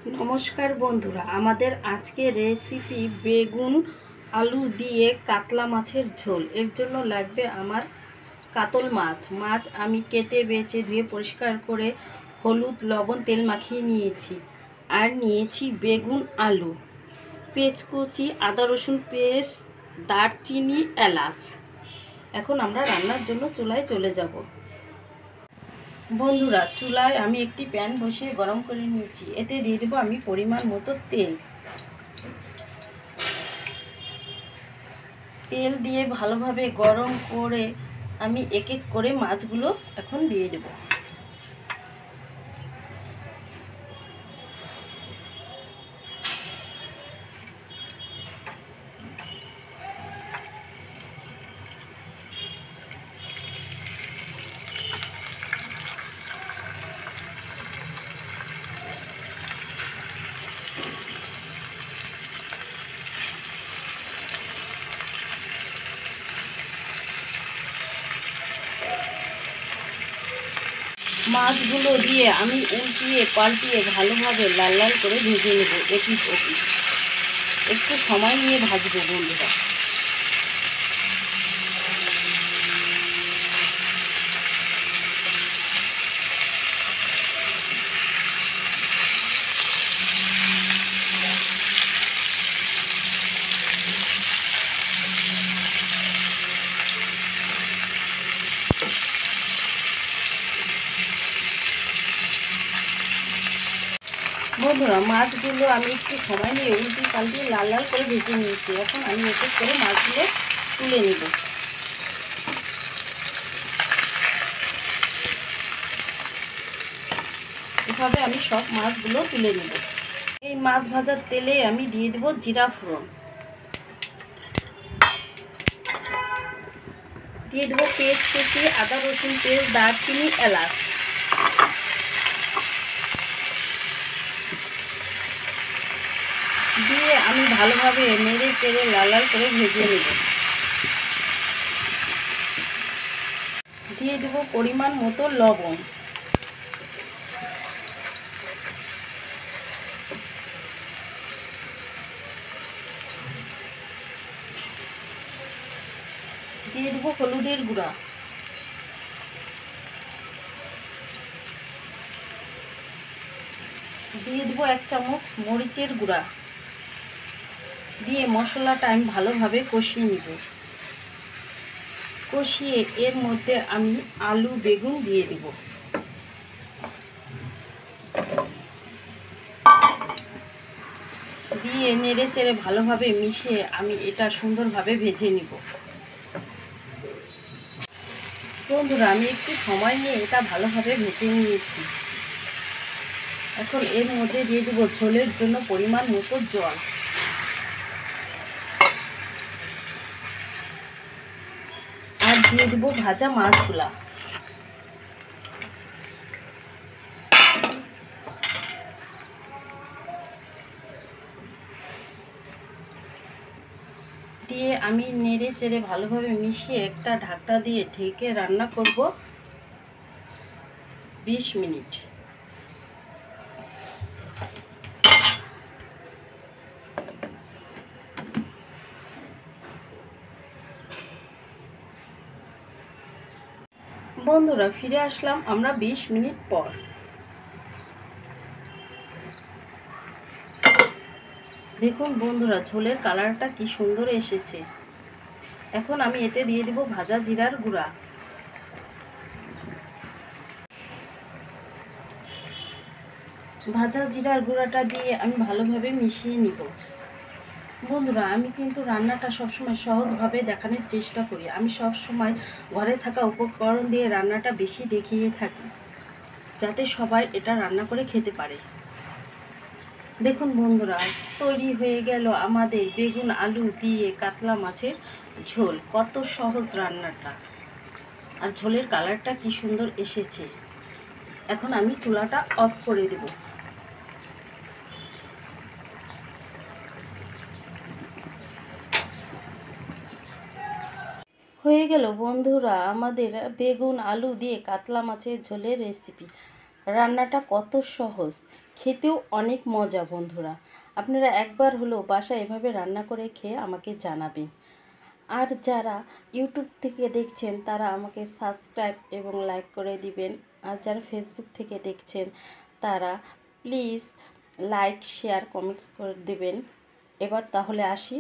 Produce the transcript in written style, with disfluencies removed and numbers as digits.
নমস্কার বন্ধুরা, আমাদের আজকে রেসিপি বেগুন আলু দিয়ে কাতলা মাছের ঝোল। এর জন্য লাগবে আমার কাতল মাছ আমি কেটে বেছে ধুয়ে পরিষ্কার করে হলুদ লবণ তেল মাখিয়ে নিয়েছি। আর নিয়েছি বেগুন আলু, পেঁয়াজ কুচি, আদা রসুন পেস্ট, দারচিনি, এলাচ। এখন আমরা রান্নার জন্য চুলায় চলে যাব। বন্ধুরা, চুলায় আমি একটি প্যান বসিয়ে গরম করে নিয়েছি। এতে দিয়ে দেবো আমি পরিমাণ মতো তেল। তেল দিয়ে ভালোভাবে গরম করে আমি এক এক করে মাছগুলো এখন দিয়ে দেবো। মাছগুলো দিয়ে আমি উল্টিয়ে পাল্টিয়ে ভালোভাবে লাল লাল করে ভেজে নেব। এপিঠ ওপিঠ একটু সময় নিয়ে ভাজবো বন্ধুরা। বন্ধুরা, মাছগুলো আমি একটু সময় নিয়ে উল্টি পাল্টিয়ে লাল লাল করে ভেজে নিয়েছি। এখন আমি এক এক করে মাছগুলো তুলে নেব। এভাবে আমি সব মাছগুলো তুলে নেব। এই মাছ ভাজার তেলে আমি দিয়ে দেবো জিরা ফোড়ন, দিয়ে দেবো পেঁয়াজ কুচি, আদা রসুন পেস্ট, দারচিনি, এলাচ। দিয়ে আমি ভালোভাবে নেড়ে চেড়ে লাল লাল করে ভেজে নেব। দিয়ে দেবো পরিমাণ মতো লবণ, দিয়ে দেবো হলুদের গুঁড়া, দিয়ে দেবো 1 চামচ মরিচের গুঁড়া। দিয়ে মশলাটা আমি ভালোভাবে কষিয়ে নেব। কষিয়ে এর মধ্যে আমি আলু বেগুন দিয়ে দেব। দিয়ে নেড়ে চেড়ে ভালোভাবে মিশিয়ে আমি এটা সুন্দরভাবে ভেজে নিব। বন্ধুরা, আমি একটু সময় নিয়ে এটা ভালোভাবে ভেজে নিয়েছি। এখন এর মধ্যে দিয়ে দেবো ঝোলের জন্য পরিমাণ মতো জল। আর দিয়ে দেবো ভাজা মাছগুলা। দিয়ে আমি নেড়ে চেড়ে ভালোভাবে মিশিয়ে একটা ঢাকনা দিয়ে ঢেকে রান্না করব 20 মিনিট। বন্ধুরা, ফিরে আসলাম আমরা 20 মিনিট পর। দেখুন বন্ধুরা, ঝোলের কালারটা কি সুন্দর এসেছে। এখন আমি এতে দিয়ে দেব ভাজা জিরার গুঁড়া। ভাজা জিরার গুঁড়াটা দিয়ে আমি ভালোভাবে মিশিয়ে নিব। বন্ধুরা, আমি কিন্তু রান্নাটা সবসময় সহজভাবে দেখানোর চেষ্টা করি। আমি সবসময় ঘরে থাকা উপকরণ দিয়ে রান্নাটা বেশি দেখিয়ে থাকি, যাতে সবাই এটা রান্না করে খেতে পারে। দেখুন বন্ধুরা, তৈরি হয়ে গেল আমাদের বেগুন আলু দিয়ে কাতলা মাছের ঝোল। কত সহজ রান্নাটা, আর ঝোলের কালারটা কি সুন্দর এসেছে। এখন আমি চুলাটা অফ করে দেব। হয়ে গেল বন্ধুরা আমাদের বেগুন আলু দিয়ে কাতলা মাছের ঝোলের রেসিপি। রান্নাটা কত সহজ, খেতেও অনেক মজা বন্ধুরা। আপনারা একবার হলেও বাসায় এভাবে রান্না করে খেয়ে আমাকে জানাবেন। আর যারা ইউটিউব থেকে দেখছেন তারা আমাকে সাবস্ক্রাইব এবং লাইক করে দিবেন। আর যারা ফেসবুক থেকে দেখছেন তারা প্লিজ লাইক শেয়ার কমেন্টস করে দিবেন। এবার তাহলে আসি।